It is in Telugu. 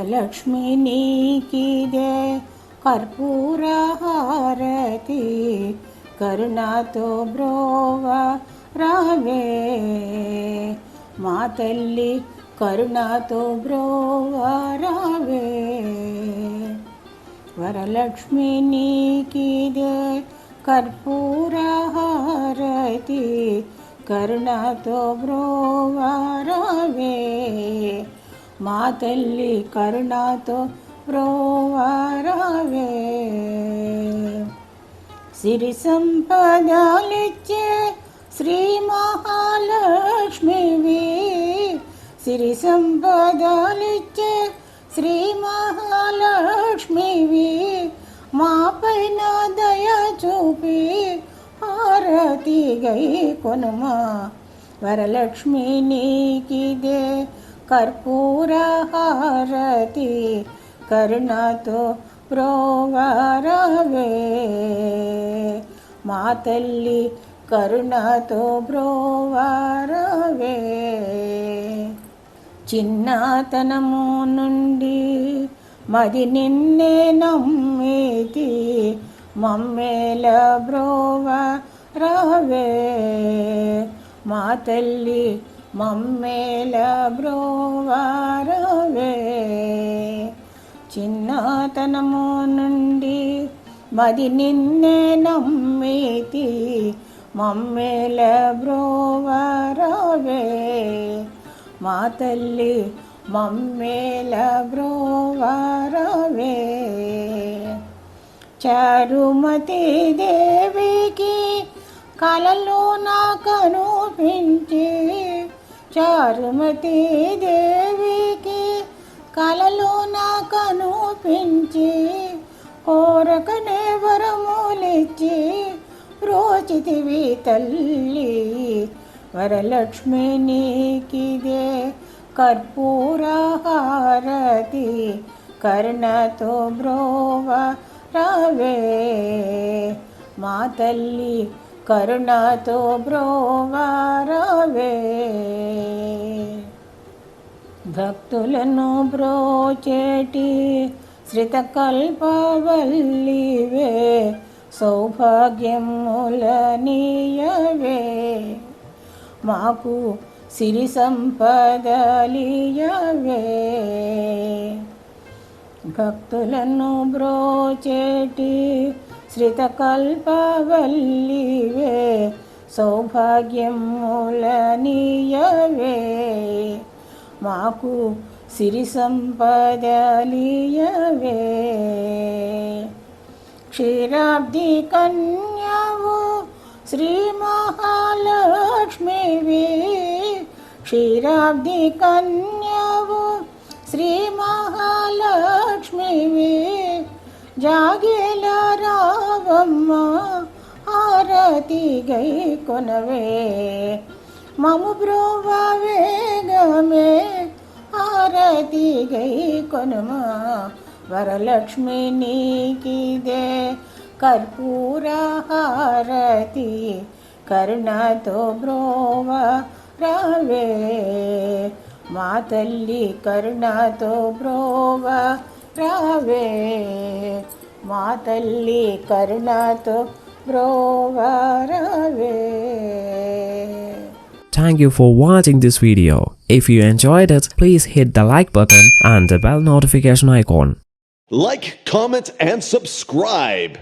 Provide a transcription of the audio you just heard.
వరలక్ష్మి నీకిదే కర్పూర హారతి, కరుణతో బ్రోవ రావే మా తల్లి, కరుణతో బ్రోవ రావే. వరలక్ష్మి నీకిదే కర్పూర హారతి, కరుణతో బ్రోవ రావే మా తల్లి, కరుణతో బ్రోవ రావే. సిరి సంపదలిచ్చే శ్రీ మహాలక్ష్మివి, సిరి సంపదలిచ్చే శ్రీ మహాలక్ష్మివి, మా పైన దయ చూపి హారతి గై కొనుమా. వరలక్ష్మి నీకిదే కర్పూర హారతి, కరుణతో బ్రోవ రావే మా తల్లి, కరుణతో బ్రోవ రావే. చిన్నతనము నుండి మది నిన్నే నమ్మితి, మమ్మేల బ్రోవ రావే మా తల్లి, మమ్మేల బ్రోవ రావే. చిన్నతనము నుండి మది నిన్నే నమ్మితి, మమ్మేల బ్రోవ రావే మా తల్లి, మమ్మేల బ్రోవ రావే. చారుమతి దేవికి కలలో నా కనిపించి, చారుమతి దేవికి కలలో నా కనిపించి, కోరకనే వరములిచ్చి ప్రోచితివి తల్లి. వరలక్ష్మి నీకిదే కర్పూర హారతి, కరుణతో బ్రోవ రావే మా తల్లి, కరుణతో బ్రోవ రావే. భక్తులను బ్రోచేటి శ్రితకల్పవల్లివే, సౌభాగ్యములనీయవే మాకు సిరి సంపదలియవే. భక్తులను బ్రోచేటి శ్రితకల్పవల్లివే, సౌభాగ్యములనీయవే మాకు సిరి సంపదలియవే. క్షీరాబ్ది కన్యావు శ్రీ మహాలక్ష్మివి, క్షీరాబ్ది కన్యావు శ్రీ మహాలక్ష్మివి, జాగేల రావమ్మ హారతి గై కొనవే మము బ్రోవ వేగమే హారతి గై కొనుమా. వరలక్ష్మి నీకిదే కర్పూర హారతి, కరుణతో బ్రోవ రావే మా తల్లి, కరుణతో బ్రోవ రావే మా తల్లి, కరుణతో బ్రోవ రావే. Thank you for watching this video. If you enjoyed it, please hit the like button and the bell notification icon. Like, comment, and subscribe.